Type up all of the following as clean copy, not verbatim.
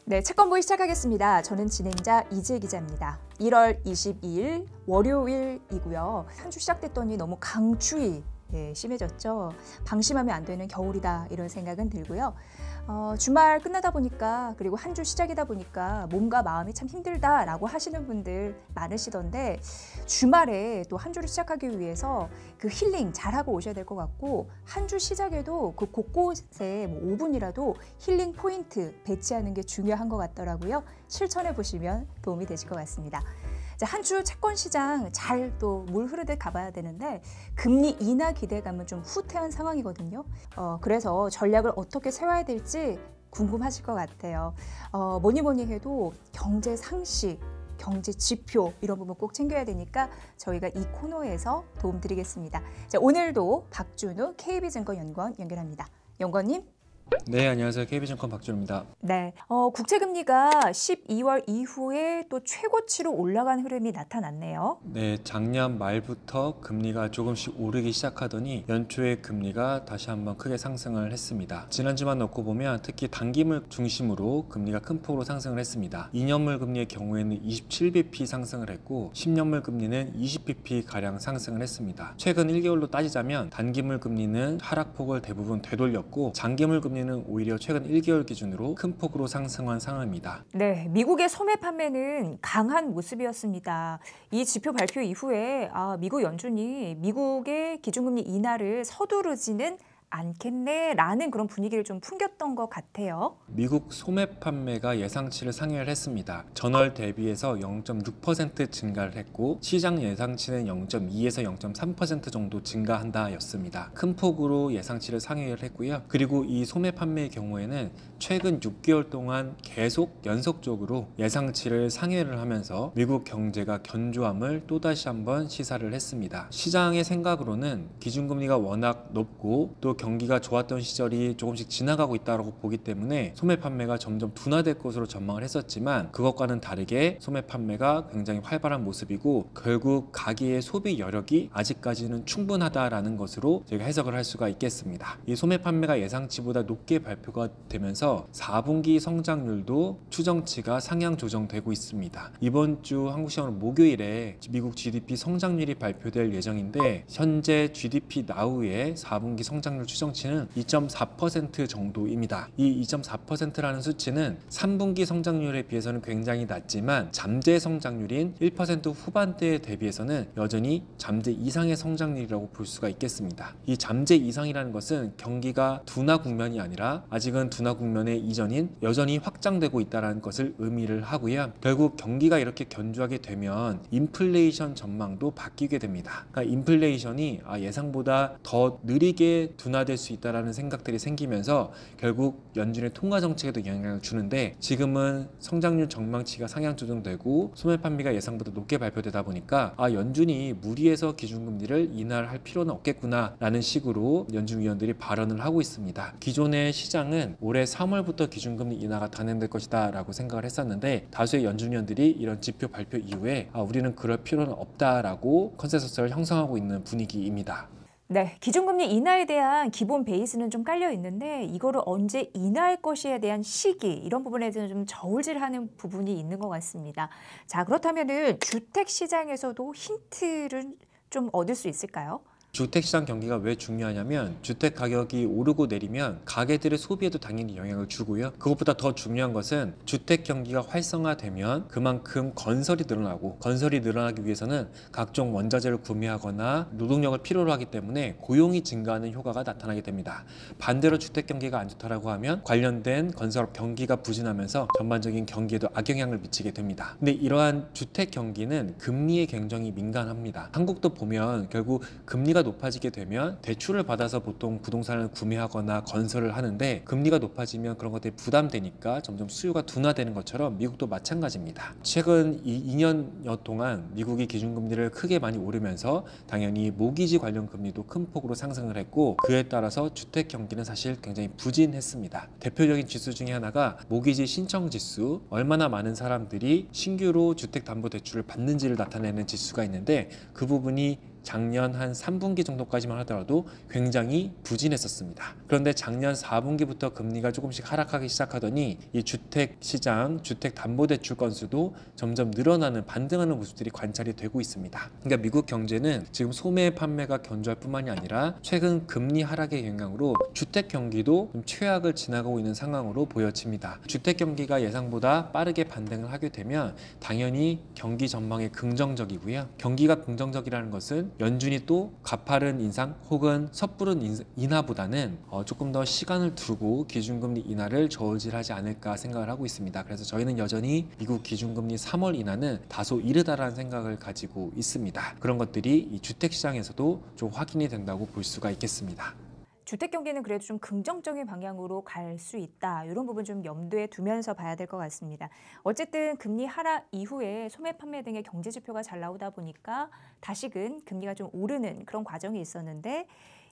네, 채권보이 시작하겠습니다. 저는 진행자 이지혜 기자입니다. 1월 22일 월요일이고요. 한 주 시작됐더니 너무 강추위 심해졌죠. 방심하면 안 되는 겨울이다 이런 생각은 들고요. 주말 끝나다 보니까 그리고 한 주 시작이다 보니까 몸과 마음이 참 힘들다라고 하시는 분들 많으시던데 주말에 또 한 주를 시작하기 위해서 그 힐링 잘하고 오셔야 될 것 같고 한 주 시작에도 그 곳곳에 5분이라도 힐링 포인트 배치하는 게 중요한 것 같더라고요. 실천해 보시면 도움이 되실 것 같습니다. 한 주 채권 시장 잘 또 물 흐르듯 가봐야 되는데 금리 인하 기대감은 좀 후퇴한 상황이거든요. 그래서 전략을 어떻게 세워야 될지 궁금하실 것 같아요. 뭐니 해도 경제 상식, 경제 지표 이런 부분 꼭 챙겨야 되니까 저희가 이 코너에서 도움 드리겠습니다. 자, 오늘도 박준우 KB증권 연구원 연결합니다. 연구원님. 네, 안녕하세요. KB증권 박준우입니다. 네, 국채금리가 12월 이후에 또 최고치로 올라간 흐름이 나타났네요. 네, 작년 말부터 금리가 조금씩 오르기 시작하더니 연초에 금리가 다시 한번 크게 상승을 했습니다. 지난주만 놓고 보면 특히 단기물 중심으로 금리가 큰 폭으로 상승을 했습니다. 2년물 금리의 경우에는 27bp 상승을 했고 10년물 금리는 20bp 가량 상승을 했습니다. 최근 1개월로 따지자면 단기물 금리는 하락폭을 대부분 되돌렸고 장기물 금리는 오히려 최근 1개월 기준으로 큰 폭으로 상승한 상황입니다. 네, 미국의 소매 판매는 강한 모습이었습니다. 이 지표 발표 이후에 미국 연준이 미국의 기준금리 인하를 서두르지는 않겠네라는 그런 분위기를 좀 풍겼던 것 같아요. 미국 소매 판매가 예상치를 상회를 했습니다. 전월 대비해서 0.6% 증가를 했고 시장 예상치는 0.2에서 0.3% 정도 증가한다 였습니다. 큰 폭으로 예상치를 상회를 했고요. 그리고 이 소매 판매의 경우에는 최근 6개월 동안 계속 연속적으로 예상치를 상회를 하면서 미국 경제가 견조함을 또다시 한번 시사를 했습니다. 시장의 생각으로는 기준금리가 워낙 높고 또 경기가 좋았던 시절이 조금씩 지나가고 있다고 보기 때문에 소매 판매가 점점 둔화될 것으로 전망을 했었지만 그것과는 다르게 소매 판매가 굉장히 활발한 모습이고 결국 가계의 소비 여력이 아직까지는 충분하다라는 것으로 저희가 해석을 할 수가 있겠습니다. 이 소매 판매가 예상치보다 높게 발표가 되면서 4분기 성장률도 추정치가 상향 조정되고 있습니다. 이번 주 한국 시간으로 목요일에 미국 GDP 성장률이 발표될 예정인데 현재 GDP 나우의 4분기 성장률 추정치는 2.4% 정도입니다. 이 2.4%라는 수치는 3분기 성장률에 비해서는 굉장히 낮지만 잠재 성장률인 1% 후반대에 대비해서는 여전히 잠재 이상의 성장률이라고 볼 수가 있겠습니다. 이 잠재 이상이라는 것은 경기가 둔화 국면이 아니라 아직은 둔화 국면의 이전인 여전히 확장되고 있다는 것을 의미를 하고요. 결국 경기가 이렇게 견조하게 되면 인플레이션 전망도 바뀌게 됩니다. 그러니까 인플레이션이 예상보다 더 느리게 둔화될 수 있다는 생각들이 생기면서 결국 연준의 통화 정책에도 영향을 주는데 지금은 성장률 전망치가 상향 조정되고 소매 판매가 예상보다 높게 발표되다 보니까 연준이 무리해서 기준금리를 인하를 할 필요는 없겠구나라는 식으로 연준 위원들이 발언을 하고 있습니다. 기존의 시장은 올해 3월부터 기준금리 인하가 단행될 것이다 라고 생각을 했었는데 다수의 연준 위원들이 이런 지표 발표 이후에 우리는 그럴 필요는 없다라고 컨센서스를 형성하고 있는 분위기입니다. 네, 기준금리 인하에 대한 기본 베이스는 좀 깔려 있는데 이거를 언제 인하할 것에 대한 시기 이런 부분에 대해서 좀 저울질하는 부분이 있는 것 같습니다. 자, 그렇다면은 주택 시장에서도 힌트를 좀 얻을 수 있을까요? 주택시장 경기가 왜 중요하냐면 주택 가격이 오르고 내리면 가게들의 소비에도 당연히 영향을 주고요. 그것보다 더 중요한 것은 주택 경기가 활성화되면 그만큼 건설이 늘어나고 건설이 늘어나기 위해서는 각종 원자재를 구매하거나 노동력을 필요로 하기 때문에 고용이 증가하는 효과가 나타나게 됩니다. 반대로 주택 경기가 안 좋다라고 하면 관련된 건설업 경기가 부진하면서 전반적인 경기에도 악영향을 미치게 됩니다. 근데 이러한 주택 경기는 금리에 굉장히 민감합니다. 한국도 보면 결국 금리가 높아지게 되면 대출을 받아서 보통 부동산을 구매하거나 건설을 하는데 금리가 높아지면 그런 것들이 부담되니까 점점 수요가 둔화되는 것처럼 미국도 마찬가지입니다. 최근 2년여 동안 미국이 기준금리를 크게 많이 오르면서 당연히 모기지 관련 금리도 큰 폭으로 상승을 했고 그에 따라서 주택 경기는 사실 굉장히 부진했습니다. 대표적인 지수 중에 하나가 모기지 신청 지수, 얼마나 많은 사람들이 신규로 주택담보대출을 받는지를 나타내는 지수가 있는데 그 부분이 작년 한 3분기 정도까지만 하더라도 굉장히 부진했었습니다. 그런데 작년 4분기부터 금리가 조금씩 하락하기 시작하더니 이 주택 시장, 주택 담보대출 건수도 점점 늘어나는 반등하는 모습들이 관찰이 되고 있습니다. 그러니까 미국 경제는 지금 소매 판매가 견조할 뿐만이 아니라 최근 금리 하락의 영향으로 주택 경기도 좀 최악을 지나가고 있는 상황으로 보여집니다. 주택 경기가 예상보다 빠르게 반등을 하게 되면 당연히 경기 전망이 긍정적이고요. 경기가 긍정적이라는 것은 연준이 또 가파른 인상 혹은 섣부른 인하보다는 조금 더 시간을 두고 기준금리 인하를 저울질하지 않을까 생각을 하고 있습니다. 그래서 저희는 여전히 미국 기준금리 3월 인하는 다소 이르다라는 생각을 가지고 있습니다. 그런 것들이 이 주택시장에서도 좀 확인이 된다고 볼 수가 있겠습니다. 주택 경기는 그래도 좀 긍정적인 방향으로 갈 수 있다. 이런 부분 좀 염두에 두면서 봐야 될 것 같습니다. 어쨌든 금리 하락 이후에 소매 판매 등의 경제 지표가 잘 나오다 보니까 다시금 금리가 좀 오르는 그런 과정이 있었는데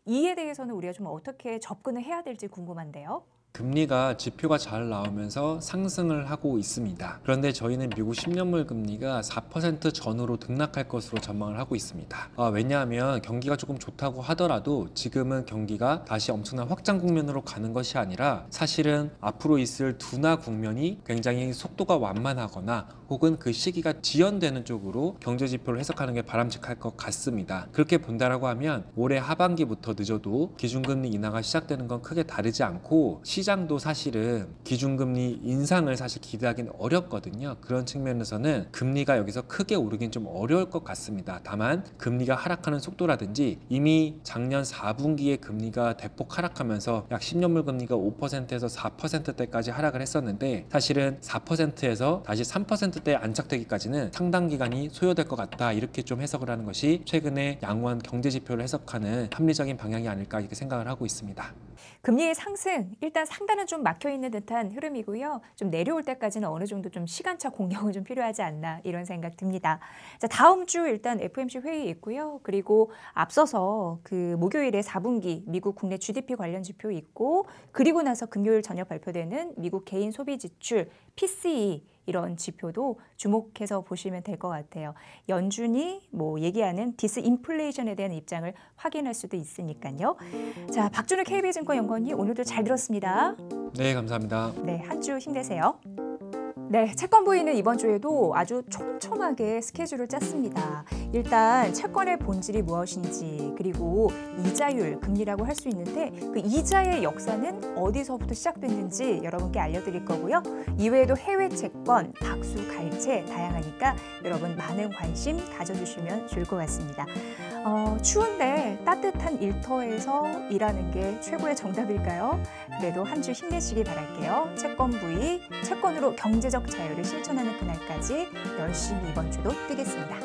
이에 대해서는 우리가 좀 어떻게 접근을 해야 될지 궁금한데요. 금리가 지표가 잘 나오면서 상승을 하고 있습니다. 그런데 저희는 미국 10년물 금리가 4% 전후로 등락할 것으로 전망을 하고 있습니다. 왜냐하면 경기가 조금 좋다고 하더라도 지금은 경기가 다시 엄청난 확장 국면으로 가는 것이 아니라 사실은 앞으로 있을 둔화 국면이 굉장히 속도가 완만하거나 혹은 그 시기가 지연되는 쪽으로 경제 지표를 해석하는 게 바람직할 것 같습니다. 그렇게 본다라고 하면 올해 하반기부터 늦어도 기준금리 인하가 시작되는 건 크게 다르지 않고 시장도 사실은 기준금리 인상을 사실 기대하기는 어렵거든요. 그런 측면에서는 금리가 여기서 크게 오르긴 좀 어려울 것 같습니다. 다만 금리가 하락하는 속도라든지 이미 작년 4분기에 금리가 대폭 하락하면서 약 10년물 금리가 5%에서 4%대까지 하락을 했었는데 사실은 4%에서 다시 3%대에 안착되기까지는 상당 기간이 소요될 것 같다. 이렇게 좀 해석을 하는 것이 최근에 양호한 경제 지표를 해석하는 합리적인 방향이 아닐까 이렇게 생각을 하고 있습니다. 금리의 상승, 일단 상단은 좀 막혀있는 듯한 흐름이고요. 좀 내려올 때까지는 어느 정도 좀 시간차 공략은 좀 필요하지 않나 이런 생각 듭니다. 자, 다음 주 일단 FOMC 회의 있고요. 그리고 앞서서 그 목요일에 4분기 미국 국내 GDP 관련 지표 있고 그리고 나서 금요일 저녁 발표되는 미국 개인 소비 지출 PCE 이런 지표도 주목해서 보시면 될 것 같아요. 연준이 뭐 얘기하는 디스인플레이션에 대한 입장을 확인할 수도 있으니까요. 자, 박준우 KB증권 연구원님 오늘도 잘 들었습니다. 네, 감사합니다. 네, 한 주 힘내세요. 네, 채권부위는 이번 주에도 아주 촘촘하게 스케줄을 짰습니다. 일단 채권의 본질이 무엇인지 그리고 이자율, 금리라고 할 수 있는데 그 이자의 역사는 어디서부터 시작됐는지 여러분께 알려드릴 거고요. 이외에도 해외 채권, 박수, 갈채 다양하니까 여러분 많은 관심 가져주시면 좋을 것 같습니다. 추운데 따뜻한 일터에서 일하는 게 최고의 정답일까요? 그래도 한 주 힘내시길 바랄게요. 채권부위, 채권으로 경제적 자유를 실천하는 그날까지 열심히 이번 주도 뛰겠습니다.